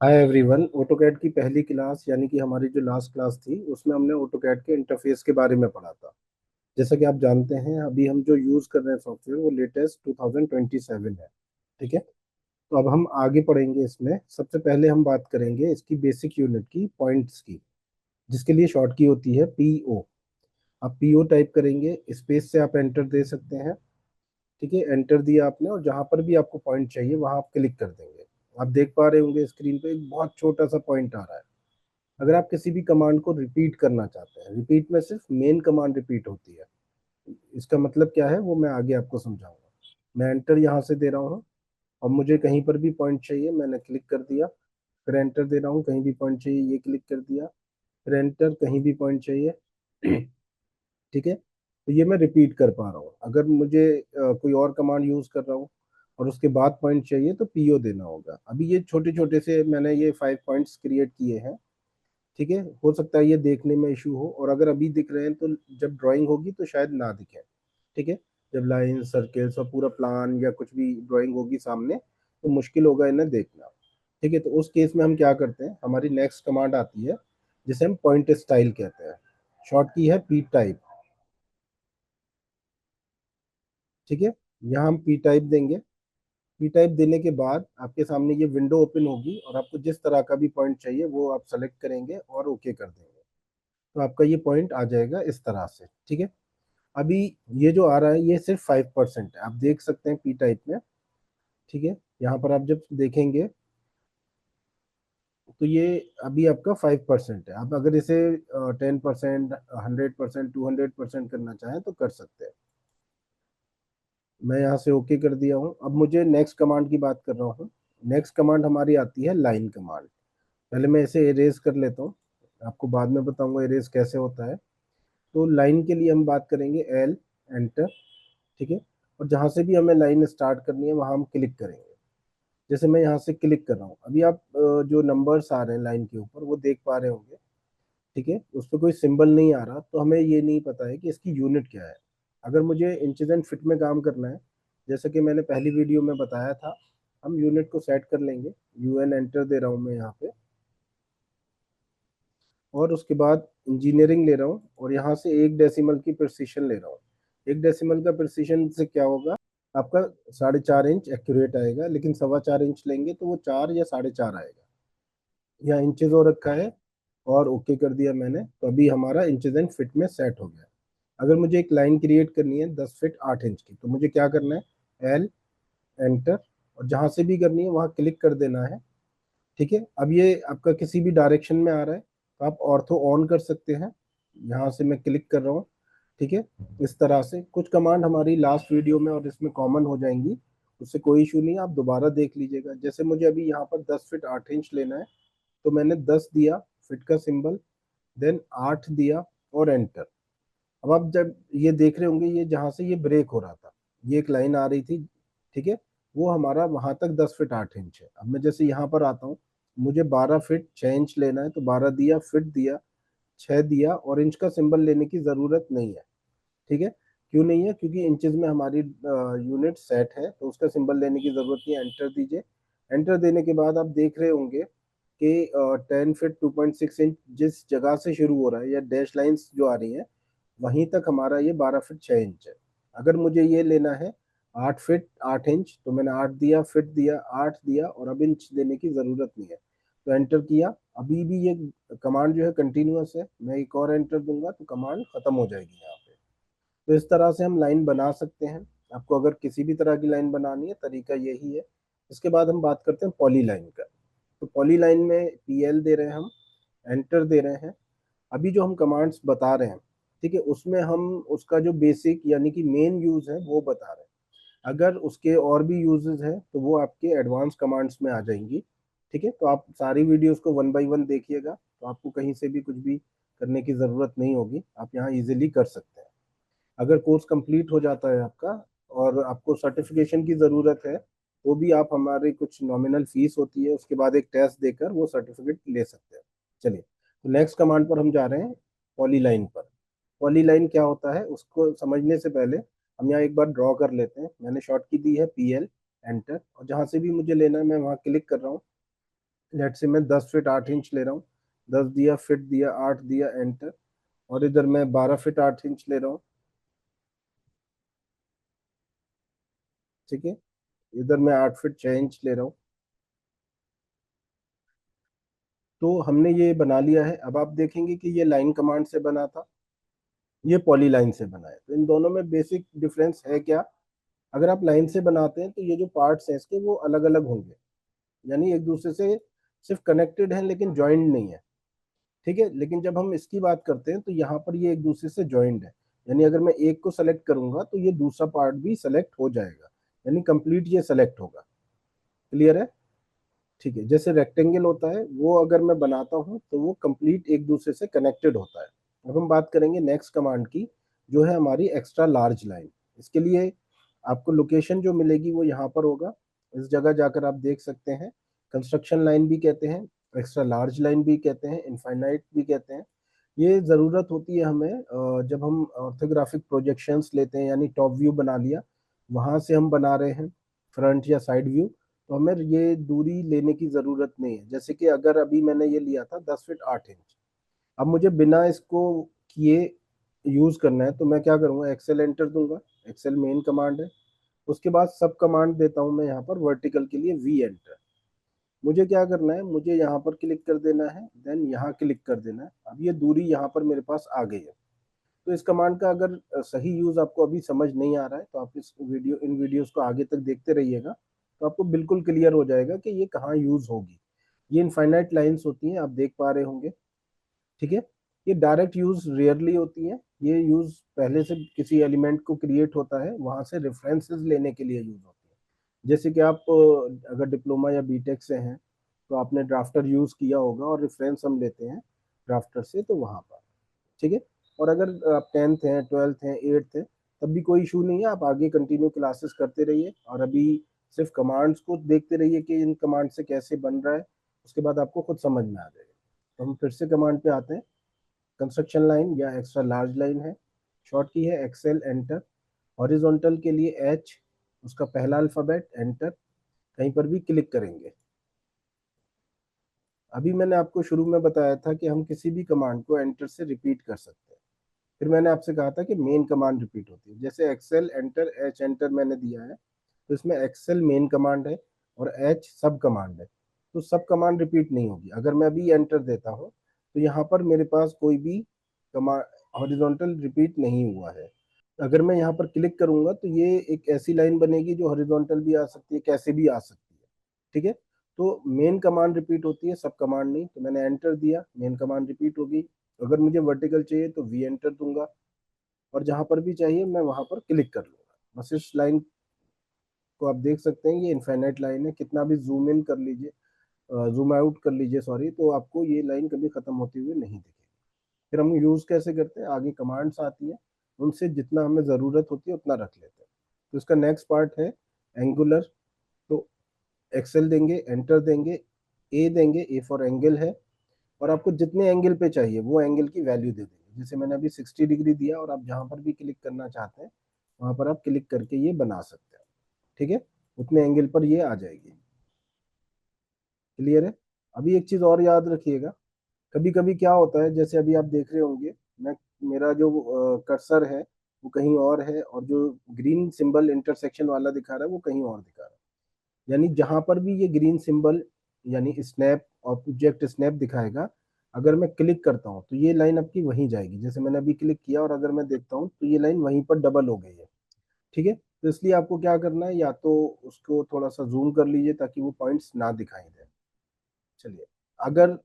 Hi everyone. AutoCAD की पहली class यानी कि हमारी जो लास्ट क्लास थी उसमें हमने ऑटोकैड के इंटरफेस के बारे में पढ़ा था। जैसा कि आप जानते हैं अभी हम जो यूज़ कर रहे हैं सॉफ्टवेयर वो लेटेस्ट 2027 है। ठीक है। तो अब हम आगे पढ़ेंगे। इसमें सबसे पहले हम बात करेंगे इसकी बेसिक यूनिट की, पॉइंट्स की, जिसके लिए शॉर्ट की होती है पीओ। आप पीओ टाइप करेंगे, स्पेस से आप एंटर दे सकते हैं। ठीक है, एंटर दिया आपने और जहां पर भी आपको पॉइंट चाहिए वहां आप क्लिक कर देंगे। आप देख पा रहे होंगे स्क्रीन पे एक बहुत छोटा सा पॉइंट आ रहा है। अगर आप किसी भी कमांड को रिपीट करना चाहते हैं, रिपीट में सिर्फ मेन कमांड रिपीट होती है। इसका मतलब क्या है वो मैं आगे आपको समझाऊंगा। मैं एंटर यहाँ से दे रहा हूँ और मुझे कहीं पर भी पॉइंट चाहिए, मैंने क्लिक कर दिया। फिर एंटर दे रहा हूँ, कहीं भी पॉइंट चाहिए, ये क्लिक कर दिया। फिर एंटर, कहीं भी पॉइंट चाहिए। ठीक है। तो ये मैं रिपीट कर पा रहा हूँ। अगर मुझे कोई और कमांड यूज कर रहा हूँ और उसके बाद पॉइंट चाहिए तो पीओ देना होगा। अभी ये छोटे छोटे से मैंने ये 5 पॉइंट्स क्रिएट किए हैं। ठीक है, हो सकता है ये देखने में इशू हो, और अगर अभी दिख रहे हैं तो जब ड्राइंग होगी तो शायद ना दिखे। ठीक है। जब लाइन सर्कल्स और पूरा प्लान या कुछ भी ड्राइंग होगी सामने तो मुश्किल होगा इन्हें देखना। ठीक है, तो उस केस में हम क्या करते हैं, हमारी नेक्स्ट कमांड आती है जिसे हम पॉइंट स्टाइल कहते हैं। शॉर्ट की है पी टाइप। ठीक है, यहाँ हम पी टाइप देंगे। पी टाइप देने के बाद आपके सामने ये विंडो ओपन होगी और आपको जिस तरह का भी पॉइंट चाहिए वो आप सेलेक्ट करेंगे और ओके कर देंगे। तो आपका ये पॉइंट आ जाएगा इस तरह से। ठीक है। अभी ये जो आ रहा है ये सिर्फ 5% है, आप देख सकते हैं पी टाइप में। ठीक है, यहाँ पर आप जब देखेंगे तो ये अभी आपका 5% है। आप अगर इसे 10%, 100%, 200% करना चाहें तो कर सकते हैं। मैं यहाँ से ओके कर दिया हूँ। अब मुझे नेक्स्ट कमांड की बात कर रहा हूँ। नेक्स्ट कमांड हमारी आती है लाइन कमांड। पहले मैं इसे इरेज कर लेता हूँ, आपको बाद में बताऊंगा इरेज कैसे होता है। तो लाइन के लिए हम बात करेंगे एल, एंटर। ठीक है, और जहाँ से भी हमें लाइन स्टार्ट करनी है वहाँ हम क्लिक करेंगे। जैसे मैं यहाँ से क्लिक कर रहा हूँ, अभी आप जो नंबर्स आ रहे हैं लाइन के ऊपर वो देख पा रहे होंगे। ठीक है, उस पर कोई सिंबल नहीं आ रहा तो हमें ये नहीं पता है कि इसकी यूनिट क्या है। अगर मुझे इंचेस एंड फिट में काम करना है, जैसा कि मैंने पहली वीडियो में बताया था, हम यूनिट को सेट कर लेंगे। यूएन एंटर दे रहा हूँ मैं यहाँ पे, और उसके बाद इंजीनियरिंग ले रहा हूँ और यहाँ से 1 डेसिमल की प्रिसीशन ले रहा हूँ। 1 डेसिमल का प्रिसीशन से क्या होगा, आपका 4.5 इंच एक्यूरेट आएगा, लेकिन 4.25 इंच लेंगे तो वो 4 या 4.5 आएगा। यहाँ इंचेस हो रखा है और ओके कर दिया मैंने, तो अभी हमारा इंचेस एंड फिट में सेट हो गया। अगर मुझे एक लाइन क्रिएट करनी है 10 फीट 8 इंच की तो मुझे क्या करना है, एल, एंटर, और जहां से भी करनी है वहां क्लिक कर देना है। ठीक है, अब ये आपका किसी भी डायरेक्शन में आ रहा है तो आप ऑर्थो ऑन कर सकते हैं। यहाँ से मैं क्लिक कर रहा हूँ। ठीक है, इस तरह से कुछ कमांड हमारी लास्ट वीडियो में और इसमें कॉमन हो जाएंगी, उससे कोई इशू नहीं है, आप दोबारा देख लीजिएगा। जैसे मुझे अभी यहाँ पर 10 फीट 8 इंच लेना है तो मैंने 10 दिया, फिट का सिंबल, देन 8 दिया और एंटर। अब आप जब ये देख रहे होंगे, ये जहां से ये ब्रेक हो रहा था, ये एक लाइन आ रही थी। ठीक है, वो हमारा वहां तक 10 फीट 8 इंच है। अब मैं जैसे यहाँ पर आता हूँ, मुझे 12 फीट 6 इंच लेना है तो 12 दिया, फिट दिया, 6 दिया, और इंच का सिंबल लेने की जरूरत नहीं है। ठीक है, क्यों नहीं है, क्योंकि इंचेस में हमारी यूनिट सेट है तो उसका सिंबल लेने की जरूरत नहीं है। एंटर दीजिए। एंटर देने के बाद आप देख रहे होंगे कि 10 फीट 2.6 इंच जिस जगह से शुरू हो रहा है, या डैश लाइंस जो आ रही है, वहीं तक हमारा ये 12 फीट 6 इंच है। अगर मुझे ये लेना है 8 फीट 8 इंच तो मैंने 8 दिया, फिट दिया, 8 दिया, और अब इंच देने की जरूरत नहीं है तो एंटर किया। अभी भी ये कमांड जो है कंटिन्यूअस है, मैं एक और एंटर दूंगा तो कमांड खत्म हो जाएगी यहाँ पे। तो इस तरह से हम लाइन बना सकते हैं। आपको अगर किसी भी तरह की लाइन बनानी है तरीका यही है। इसके बाद हम बात करते हैं पॉली लाइन का। तो पॉली लाइन में पीएल दे रहे हैं हम, एंटर दे रहे हैं। अभी जो हम कमांड्स बता रहे हैं, ठीक है, उसमें हम उसका जो बेसिक यानी कि मेन यूज है वो बता रहे हैं। अगर उसके और भी यूजेस हैं तो वो आपके एडवांस कमांड्स में आ जाएंगी। ठीक है, तो आप सारी वीडियोस को वन बाय वन देखिएगा तो आपको कहीं से भी कुछ भी करने की ज़रूरत नहीं होगी, आप यहाँ इजीली कर सकते हैं। अगर कोर्स कंप्लीट हो जाता है आपका और आपको सर्टिफिकेशन की ज़रूरत है तो भी आप हमारे कुछ नॉमिनल फीस होती है, उसके बाद एक टेस्ट देकर वो सर्टिफिकेट ले सकते हैं। चलिए, तो नेक्स्ट कमांड पर हम जा रहे हैं, पॉलीलाइन पर। पॉलीलाइन क्या होता है उसको समझने से पहले हम यहाँ एक बार ड्रॉ कर लेते हैं। मैंने शॉर्ट की दी है पीएल, एंटर, और जहाँ से भी मुझे लेना है मैं वहाँ क्लिक कर रहा हूँ। लेट से मैं 10 फीट 8 इंच ले रहा हूँ, 10 दिया, फिट दिया, 8 दिया, एंटर। और इधर मैं 12 फीट 8 इंच ले रहा हूँ, ठीक है। इधर मैं 8 फीट 6 इंच ले रहा हूँ। तो हमने ये बना लिया है। अब आप देखेंगे कि ये लाइन कमांड से बना था, ये पॉली लाइन से बना है। तो इन दोनों में बेसिक डिफरेंस है क्या? अगर आप लाइन से बनाते हैं तो ये जो पार्ट्स हैं इसके वो अलग अलग होंगे, यानी एक दूसरे से सिर्फ कनेक्टेड हैं लेकिन ज्वाइंट नहीं है, ठीक है। लेकिन जब हम इसकी बात करते हैं तो यहाँ पर ये एक दूसरे से ज्वाइंट है, यानी अगर मैं एक को सेलेक्ट करूंगा तो ये दूसरा पार्ट भी सेलेक्ट हो जाएगा, यानी कंप्लीट ये सेलेक्ट होगा। क्लियर है? ठीक है। जैसे रेक्टेंगल होता है वो अगर मैं बनाता हूँ तो वो कंप्लीट एक दूसरे से कनेक्टेड होता है। अब हम बात करेंगे नेक्स्ट कमांड की, जो है हमारी एक्स्ट्रा लार्ज लाइन। इसके लिए आपको लोकेशन जो मिलेगी वो यहाँ पर होगा, इस जगह जाकर आप देख सकते हैं। कंस्ट्रक्शन लाइन भी कहते हैं, एक्स्ट्रा लार्ज लाइन भी कहते हैं, इनफाइनाइट भी कहते हैं। ये ज़रूरत होती है हमें जब हम ऑर्थोग्राफिक प्रोजेक्शंस लेते हैं, यानी टॉप व्यू बना लिया, वहाँ से हम बना रहे हैं फ्रंट या साइड व्यू, तो हमें ये दूरी लेने की ज़रूरत नहीं है। जैसे कि अगर अभी मैंने ये लिया था 10 फीट 8 इंच, अब मुझे बिना इसको किए यूज़ करना है तो मैं क्या करूँगा, एक्सेल एंटर दूंगा। एक्सेल मेन कमांड है। उसके बाद सब कमांड देता हूँ मैं यहाँ पर वर्टिकल के लिए वी एंटर। मुझे क्या करना है, मुझे यहाँ पर क्लिक कर देना है, देन यहाँ क्लिक कर देना है। अब ये दूरी यहाँ पर मेरे पास आ गई है। तो इस कमांड का अगर सही यूज आपको अभी समझ नहीं आ रहा है तो आप इन वीडियोस को आगे तक देखते रहिएगा, तो आपको बिल्कुल क्लियर हो जाएगा कि ये कहाँ यूज होगी। ये इनफाइनाइट लाइंस होती हैं, आप देख पा रहे होंगे, ठीक है। ये डायरेक्ट यूज रेयरली होती है, ये यूज पहले से किसी एलिमेंट को क्रिएट होता है, वहां से रेफरेंसेस लेने के लिए यूज होती है। जैसे कि आप अगर डिप्लोमा या बीटेक से हैं तो आपने ड्राफ्टर यूज किया होगा, और रेफरेंस हम लेते हैं ड्राफ्टर से, तो वहां पर, ठीक है। और अगर आप 10th हैं, 12th हैं, 8th हैं, तब भी कोई इशू नहीं है, आप आगे कंटिन्यू क्लासेस करते रहिए और अभी सिर्फ कमांड्स को देखते रहिए कि इन कमांड से कैसे बन रहा है, उसके बाद आपको खुद समझ में आ जाएगा। तो हम फिर से कमांड पे आते हैं। कंस्ट्रक्शन लाइन या एक्स्ट्रा लार्ज लाइन है, शॉर्ट की है एक्सेल एंटर। हॉरिजॉन्टल के लिए एच, उसका पहला अल्फ़ाबेट एंटर, कहीं पर भी क्लिक करेंगे। अभी मैंने आपको शुरू में बताया था कि हम किसी भी कमांड को एंटर से रिपीट कर सकते हैं। फिर मैंने आपसे कहा था कि मेन कमांड रिपीट होती है। जैसे एक्सेल एंटर, एच एंटर मैंने दिया है, तो इसमें एक्सेल मेन कमांड है और एच सब कमांड है, तो सब कमांड रिपीट नहीं होगी। अगर मैं अभी एंटर देता हूँ तो यहाँ पर मेरे पास कोई भी कमांड हॉरिजॉन्टल रिपीट नहीं हुआ है। अगर मैं यहाँ पर क्लिक करूंगा तो ये एक ऐसी लाइन बनेगी जो हॉरिजॉन्टल भी आ सकती है, कैसे भी आ सकती है, ठीक है। तो मेन कमांड रिपीट होती है, सब कमांड नहीं। तो मैंने एंटर दिया, मेन कमांड रिपीट होगी। अगर मुझे वर्टिकल चाहिए तो वी एंटर दूंगा, और जहां पर भी चाहिए मैं वहां पर क्लिक कर लूंगा। बस इस लाइन को आप देख सकते हैं, ये इनफाइनाइट लाइन है, कितना भी जूम इन कर लीजिए, जूम आउट कर लीजिए सॉरी, तो आपको ये लाइन कभी खत्म होती हुई नहीं दिखेगी। फिर हम यूज कैसे करते हैं, आगे कमांड्स आती हैं, उनसे जितना हमें ज़रूरत होती है उतना रख लेते हैं। तो इसका नेक्स्ट पार्ट है एंगुलर। तो एक्सेल देंगे, एंटर देंगे, ए देंगे, ए फॉर एंगल है, और आपको जितने एंगल पे चाहिए वो एंगल की वैल्यू दे देंगे। जैसे मैंने अभी 60 डिग्री दिया, और आप जहां पर भी क्लिक करना चाहते हैं वहां पर आप क्लिक करके ये बना सकते हैं, ठीक है। उतने एंगल पर ये आ जाएगी। क्लियर है? अभी एक चीज और याद रखिएगा, कभी कभी क्या होता है, जैसे अभी आप देख रहे होंगे, मैं मेरा जो कर्सर है वो कहीं और है, और जो ग्रीन सिंबल इंटरसेक्शन वाला दिखा रहा है वो कहीं और दिखा रहा है। यानी जहां पर भी ये ग्रीन सिंबल यानी स्नैप ऑब्जेक्ट स्नैप दिखाएगा, अगर मैं क्लिक करता हूँ तो ये लाइन आपकी वहीं जाएगी। जैसे मैंने अभी क्लिक किया और अगर मैं देखता हूँ तो ये लाइन वहीं पर डबल हो गई है, ठीक है। तो इसलिए आपको क्या करना है, या तो उसको थोड़ा सा जूम कर लीजिए ताकि वो पॉइंट्स ना दिखाई दे। चलिए, अगर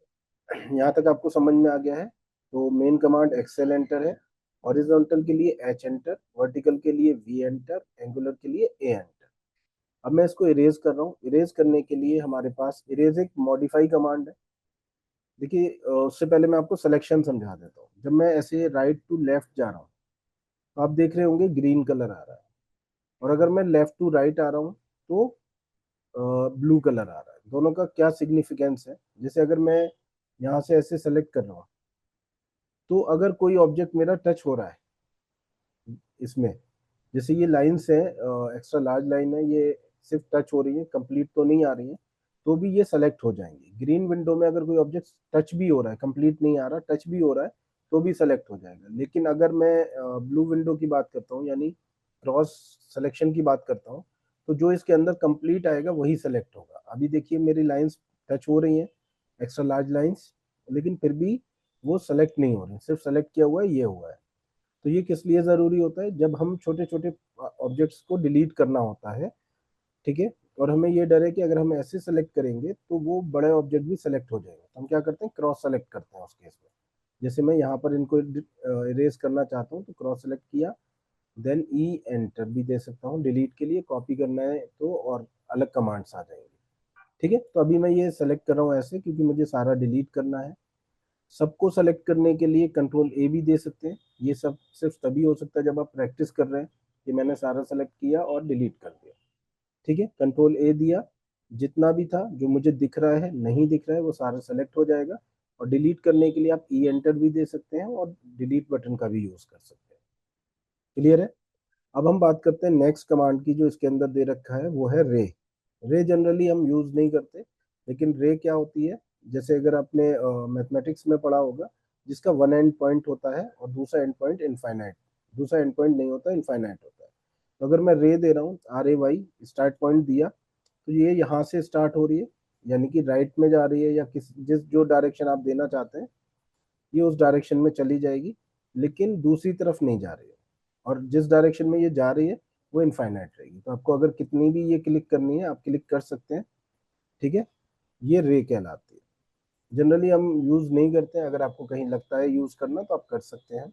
यहाँ तक आपको समझ में आ गया है, तो मेन कमांड एक्सेल एंटर है, हॉरिजॉन्टल के लिए एच एंटर, वर्टिकल के लिए वी एंटर, एंगुलर के लिए ए एंटर। अब मैं इसको इरेज कर रहा हूँ। इरेज करने के लिए हमारे पास इरेज एक मॉडिफाई कमांड है। देखिए, उससे पहले मैं आपको सिलेक्शन समझा देता हूँ। जब मैं ऐसे राइट टू लेफ्ट जा रहा हूँ तो आप देख रहे होंगे ग्रीन कलर आ रहा है, और अगर मैं लेफ्ट टू राइट आ रहा हूँ तो ब्लू कलर आ रहा है। दोनों का क्या सिग्निफिकेंस है, जैसे अगर मैं यहाँ से ऐसे सेलेक्ट कर रहा हूँ, तो अगर कोई ऑब्जेक्ट मेरा टच हो रहा है इसमें, जैसे ये लाइंस है, एक्स्ट्रा लार्ज लाइन है, ये सिर्फ टच हो रही है, कंप्लीट तो नहीं आ रही है, तो भी ये सेलेक्ट हो जाएंगे। ग्रीन विंडो में अगर कोई ऑब्जेक्ट टच भी हो रहा है, कंप्लीट नहीं आ रहा, टच भी हो रहा है, तो भी सेलेक्ट हो जाएगा। लेकिन अगर मैं ब्लू विंडो की बात करता हूँ, यानी क्रॉस सिलेक्शन की बात करता हूँ, तो जो इसके अंदर कंप्लीट आएगा वही सेलेक्ट होगा। अभी देखिए मेरी लाइंस टच हो रही हैं, एक्स्ट्रा लार्ज लाइंस, लेकिन फिर भी वो सेलेक्ट नहीं हो रही, सिर्फ सेलेक्ट किया हुआ है ये हुआ है। तो ये किस लिए ज़रूरी होता है? जब हम छोटे छोटे ऑब्जेक्ट्स को डिलीट करना होता है, ठीक है, और हमें ये डर है कि अगर हम ऐसे सेलेक्ट करेंगे तो वो बड़े ऑब्जेक्ट भी सेलेक्ट हो जाएंगे, तो हम क्या करते हैं, क्रॉस सेलेक्ट करते हैं उस केस में। जैसे मैं यहाँ पर इनको इरेज करना चाहता हूँ तो क्रॉस सेलेक्ट किया, देन ई एंटर भी दे सकता हूँ डिलीट के लिए, कॉपी करना है तो और अलग कमांड्स आ जाएंगे। ठीक है, तो अभी मैं ये सेलेक्ट कर रहा हूँ ऐसे क्योंकि मुझे सारा डिलीट करना है। सबको सेलेक्ट करने के लिए कंट्रोल ए भी दे सकते हैं। ये सब सिर्फ तभी हो सकता है जब आप प्रैक्टिस कर रहे हैं कि मैंने सारा सेलेक्ट किया और डिलीट कर दिया। ठीक है, कंट्रोल ए दिया, जितना भी था जो मुझे दिख रहा है नहीं दिख रहा है वो सारा सेलेक्ट हो जाएगा। और डिलीट करने के लिए आप ई एंटर भी दे सकते हैं और डिलीट बटन का भी यूज कर सकते हैं। क्लियर है? अब हम बात करते हैं नेक्स्ट कमांड की जो इसके अंदर दे रखा है, वो है रे। रे जनरली हम यूज नहीं करते, लेकिन रे क्या होती है, जैसे अगर आपने मैथमेटिक्स में पढ़ा होगा, जिसका वन एंड पॉइंट होता है और दूसरा एंड पॉइंट इनफाइनाइट, दूसरा एंड पॉइंट नहीं होता, इनफाइनाइट होता है। तो अगर मैं रे दे रहा हूँ, R A Y start point दिया, तो ये यहाँ से स्टार्ट हो रही है, यानी कि राइट में जा रही है, या किस जिस जो डायरेक्शन आप देना चाहते हैं ये उस डायरेक्शन में चली जाएगी, लेकिन दूसरी तरफ नहीं जा रही है। और जिस डायरेक्शन में ये जा रही है वो इनफाइनाइट रहेगी। तो आपको अगर कितनी भी ये क्लिक करनी है आप क्लिक कर सकते हैं। ठीक है, ये रे कहलाती है। जनरली हम यूज नहीं करते हैं, अगर आपको कहीं लगता है यूज करना तो आप कर सकते हैं।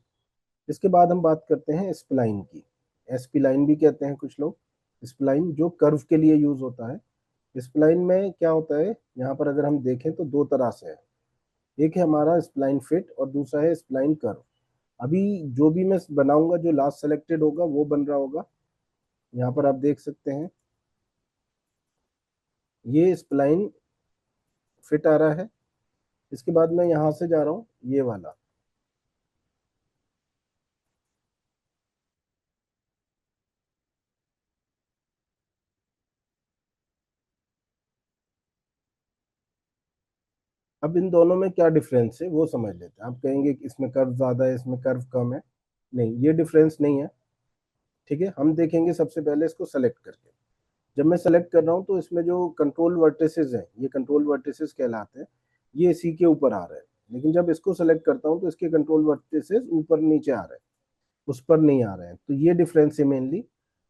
इसके बाद हम बात करते हैं स्प्लाइन की। स्प्लाइन भी कहते हैं कुछ लोग, स्प्लाइन जो कर्व के लिए यूज होता है। स्प्लाइन में क्या होता है, यहाँ पर अगर हम देखें तो दो तरह से है। एक है हमारा स्प्लाइन फिट और दूसरा है स्प्लाइन कर्व। अभी जो भी मैं बनाऊंगा जो लास्ट सेलेक्टेड होगा वो बन रहा होगा। यहाँ पर आप देख सकते हैं ये स्प्लाइन फिट आ रहा है। इसके बाद मैं यहाँ से जा रहा हूँ ये वाला, अब इन दोनों में क्या डिफरेंस है वो समझ लेते हैं। आप कहेंगे कि इसमें कर्व ज्यादा है इसमें कर्व कम है, नहीं ये डिफरेंस नहीं है। ठीक है, हम देखेंगे सबसे पहले इसको सेलेक्ट करके। जब मैं सेलेक्ट कर रहा हूँ तो इसमें जो कंट्रोल वर्टिसेस हैं ये कंट्रोल वर्टिसेस कहलाते हैं, ये इसी के ऊपर आ रहे हैं। लेकिन जब इसको सेलेक्ट करता हूँ तो इसके कंट्रोल वर्टिसेस ऊपर नीचे आ रहे हैं, उस पर नहीं आ रहे हैं। तो ये डिफरेंस है मेनली।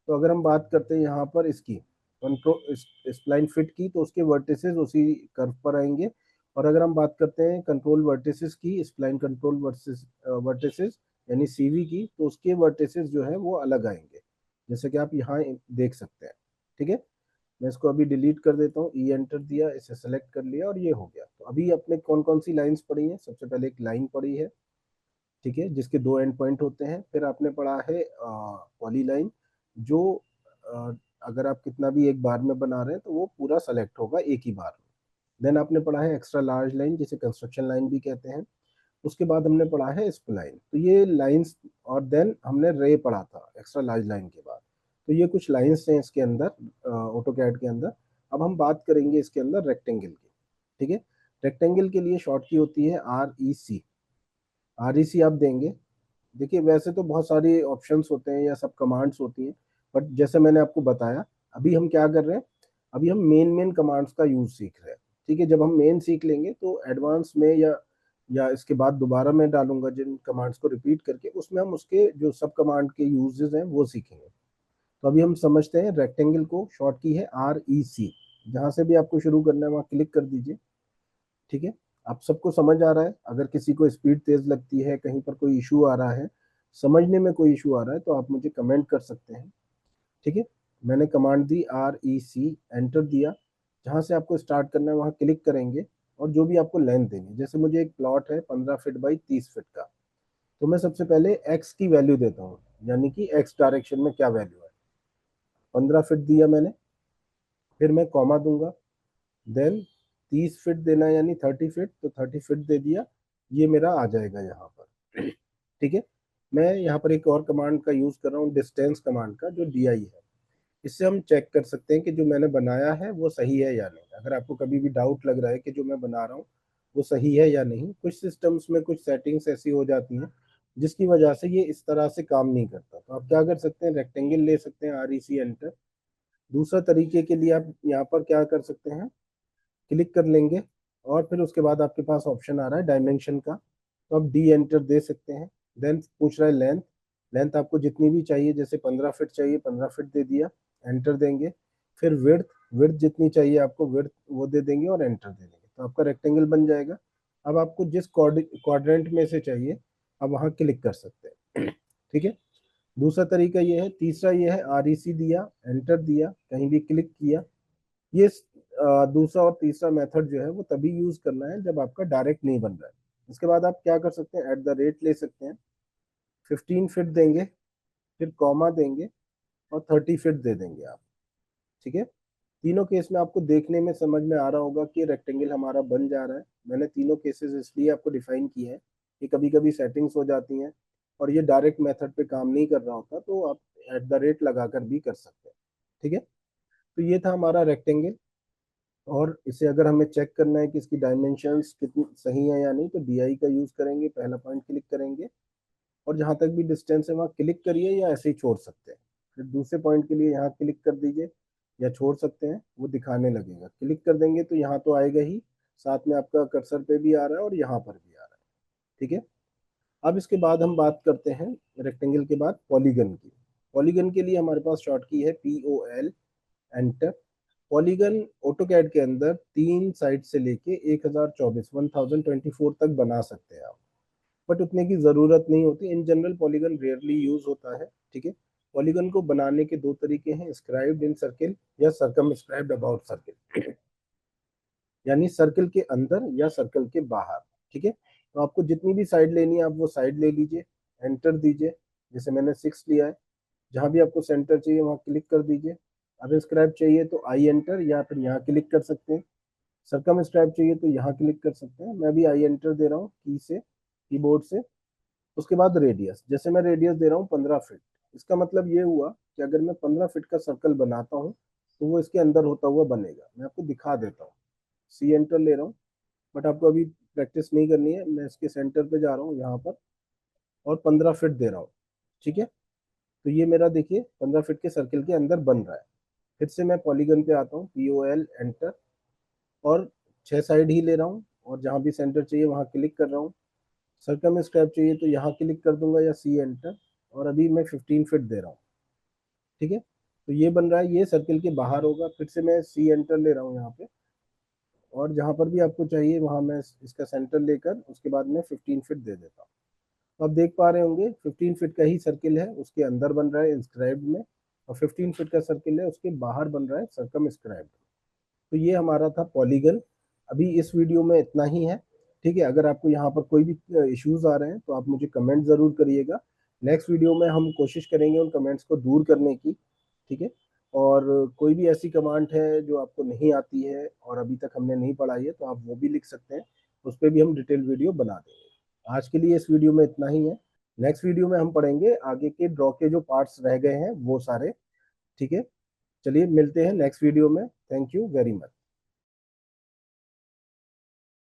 तो अगर हम बात करते हैं यहाँ पर इसकी कंट्रोल स्प्लाइन फिट की, तो उसके वर्टिसेस उसी कर्व पर आएंगे। और अगर हम बात करते हैं कंट्रोल वर्टिसेस की, स्प्लाइन कंट्रोल वर्टिसेस यानी सीवी की, तो उसके वर्टिसेस जो है वो अलग आएंगे, जैसे कि आप यहाँ देख सकते हैं। ठीक है, मैं इसको अभी डिलीट कर देता हूँ, ई एंटर दिया, इसे सेलेक्ट कर लिया और ये हो गया। तो अभी अपने कौन कौन सी लाइंस पढ़ी हैं? सबसे पहले एक लाइन पढ़ी है, ठीक है, जिसके दो एंड पॉइंट होते हैं। फिर आपने पढ़ा है पॉली लाइन, जो अ, अगर आप कितना भी एक बार में बना रहे हैं तो वो पूरा सेलेक्ट होगा एक ही बार में। देन आपने पढ़ा है एक्स्ट्रा लार्ज लाइन, जिसे कंस्ट्रक्शन लाइन भी कहते हैं। उसके बाद हमने पढ़ा है स्प्लाइन, तो ये लाइंस। और देन हमने रे पढ़ा था एक्स्ट्रा लार्ज लाइन के बाद। तो ये कुछ लाइंस हैं इसके अंदर ऑटो कैड के अंदर। अब हम बात करेंगे इसके अंदर रेक्टेंगल की। ठीक है, रेक्टेंगल के लिए शॉर्ट की होती है आर ई सी। आर ई सी आप देंगे। देखिए वैसे तो बहुत सारे ऑप्शंस होते हैं या सब कमांड्स होती हैं, बट जैसे मैंने आपको बताया अभी हम क्या कर रहे हैं, अभी हम मेन मेन कमांड्स का यूज सीख रहे हैं। ठीक है, जब हम मेन सीख लेंगे तो एडवांस में या इसके बाद दोबारा मैं डालूंगा जिन कमांड्स को रिपीट करके, उसमें हम उसके जो सब कमांड के यूजेस हैं वो सीखेंगे। तो अभी हम समझते हैं रेक्टेंगल को शॉर्ट की है आर ई सी। जहां से भी आपको शुरू करना है वहां क्लिक कर दीजिए। ठीक है, आप सबको समझ आ रहा है? अगर किसी को स्पीड तेज लगती है, कहीं पर कोई इशू आ रहा है, समझने में कोई इशू आ रहा है, तो आप मुझे कमेंट कर सकते हैं। ठीक है, मैंने कमांड दी आर ई सी, एंटर दिया। जहां से आपको स्टार्ट करना है वहां क्लिक करेंगे और जो भी आपको लेंथ देनी है, जैसे मुझे एक प्लॉट है 15 फीट बाई 30 फीट का, तो मैं सबसे पहले एक्स की वैल्यू देता हूँ, यानी कि एक्स डायरेक्शन में क्या वैल्यू है। 15 फीट दिया मैंने, फिर मैं कॉमा दूंगा। देन 30 फीट देना है यानी 30 फीट, तो 30 फीट दे दिया। ये मेरा आ जाएगा यहाँ पर। ठीक है, मैं यहाँ पर एक और कमांड का यूज कर रहा हूँ, डिस्टेंस कमांड का, जो डी आई है। इससे हम चेक कर सकते हैं कि जो मैंने बनाया है वो सही है या नहीं। अगर आपको कभी भी डाउट लग रहा है कि जो मैं बना रहा हूँ वो सही है या नहीं, कुछ सिस्टम्स में कुछ सेटिंग्स ऐसी हो जाती हैं जिसकी वजह से ये इस तरह से काम नहीं करता, तो आप क्या कर सकते हैं, रेक्टेंगल ले सकते हैं, REC एंटर। दूसरा तरीके के लिए आप यहाँ पर क्या कर सकते हैं, क्लिक कर लेंगे और फिर उसके बाद आपके पास ऑप्शन आ रहा है डायमेंशन का, तो आप डी एंटर दे सकते हैं। देन पूछ रहा है लेंथ, लेंथ आपको जितनी भी चाहिए, जैसे 15 फीट चाहिए 15 फीट दे दिया, एंटर देंगे। फिर विड्थ, विड्थ जितनी चाहिए आपको विड्थ वो दे देंगे और एंटर दे देंगे, तो आपका रेक्टेंगल बन जाएगा। अब आपको जिस क्वाड्रेंट में से चाहिए आप वहाँ क्लिक कर सकते हैं। ठीक है, दूसरा तरीका ये है। तीसरा ये है REC दिया, एंटर दिया, कहीं भी क्लिक किया। ये दूसरा और तीसरा मेथड जो है वो तभी यूज करना है जब आपका डायरेक्ट नहीं बन रहा है। इसके बाद आप क्या कर सकते हैं, @ ले सकते हैं, 15 फीट देंगे, फिर कॉमा देंगे और 30 फीट दे देंगे आप। ठीक है, तीनों केस में आपको देखने में समझ में आ रहा होगा कि रेक्टेंगल हमारा बन जा रहा है। मैंने तीनों केसेस इसलिए आपको डिफाइन किए हैं कि कभी कभी सेटिंग्स हो जाती हैं और ये डायरेक्ट मेथड पे काम नहीं कर रहा होता, तो आप @ लगाकर भी कर सकते हैं। ठीक है, तो ये था हमारा रेक्टेंगल। और इसे अगर हमें चेक करना है कि इसकी डायमेंशंस कितनी सही है या नहीं, तो DI का यूज करेंगे, पहला पॉइंट क्लिक करेंगे और जहां तक भी डिस्टेंस है वहां क्लिक करिए या ऐसे ही छोड़ सकते हैं। फिर दूसरे पॉइंट के लिए यहाँ क्लिक कर दीजिए या छोड़ सकते हैं, वो दिखाने लगेगा। क्लिक कर देंगे तो यहाँ तो आएगा ही, साथ में आपका कर्सर पे भी आ रहा है और यहाँ पर भी आ रहा है। ठीक है, अब इसके बाद हम बात करते हैं रेक्टेंगल के बाद पॉलीगन की। पॉलीगन के लिए हमारे पास शॉर्ट की है POL, एंटर। पॉलीगन ऑटोकैड के अंदर 3 साइड से लेके 1024 तक बना सकते हैं आप, बट उतने की जरूरत नहीं होती। In general polygon rarely use होता है। ठीक है, पॉलीगन को बनाने के दो तरीके हैं, स्क्राइब्ड इन सर्किल या सर्कम स्क्राइब्ड अबाउट सर्किल, यानी सर्कल के अंदर या सर्कल के बाहर। ठीक है, तो आपको जितनी भी साइड लेनी है आप वो साइड ले लीजिए, एंटर दीजिए। जैसे मैंने 6 लिया है, जहां भी आपको सेंटर चाहिए वहां क्लिक कर दीजिए। अब स्क्राइब चाहिए तो आई एंटर या फिर यहाँ क्लिक कर सकते हैं। सरकम स्क्राइब चाहिए तो यहाँ क्लिक कर सकते हैं। मैं भी आई एंटर दे रहा हूँ की से, कीबोर्ड से। उसके बाद रेडियस, जैसे मैं रेडियस दे रहा हूँ 15 फीट, इसका मतलब ये हुआ कि अगर मैं 15 फीट का सर्कल बनाता हूँ तो वो इसके अंदर होता हुआ बनेगा। मैं आपको दिखा देता हूँ, सी एंटर ले रहा हूँ, बट आपको अभी प्रैक्टिस नहीं करनी है। मैं इसके सेंटर पे जा रहा हूँ यहाँ पर और 15 फीट दे रहा हूँ। ठीक है, तो ये मेरा देखिए 15 फीट के सर्कल के अंदर बन रहा है। फिर से मैं पॉलीगन पे आता हूँ, POL एंटर, और 6 साइड ही ले रहा हूँ और जहाँ भी सेंटर चाहिए वहाँ क्लिक कर रहा हूँ। सर्कल में स्क्रैप चाहिए तो यहाँ क्लिक कर दूंगा या सी एंटर, और अभी मैं 15 फीट दे रहा हूँ। ठीक है, तो ये बन रहा है, ये सर्किल के बाहर होगा। फिर से मैं सी एंटर ले रहा हूँ यहाँ पे, और जहाँ पर भी आपको चाहिए वहाँ मैं इसका सेंटर लेकर उसके बाद में 15 फीट दे देता हूँ। तो आप देख पा रहे होंगे 15 फीट का ही सर्किल है, उसके अंदर बन रहा है इंस्क्राइब्ड में, और 15 फीट का सर्किल है उसके बाहर बन रहा है सर्कम स्क्राइब्ड। तो ये हमारा था पॉलीगन। अभी इस वीडियो में इतना ही है। ठीक है, अगर आपको यहाँ पर कोई भी इश्यूज आ रहे हैं तो आप मुझे कमेंट जरूर करिएगा। नेक्स्ट वीडियो में हम कोशिश करेंगे उन कमेंट्स को दूर करने की। ठीक है, और कोई भी ऐसी कमांड है जो आपको नहीं आती है और अभी तक हमने नहीं पढ़ाई है तो आप वो भी लिख सकते हैं, उस पर भी हम डिटेल वीडियो बना देंगे। आज के लिए इस वीडियो में इतना ही है। नेक्स्ट वीडियो में हम पढ़ेंगे आगे के ड्रॉ के जो पार्ट्स रह गए हैं वो सारे। ठीक है, चलिए मिलते हैं नेक्स्ट वीडियो में। Thank you very much.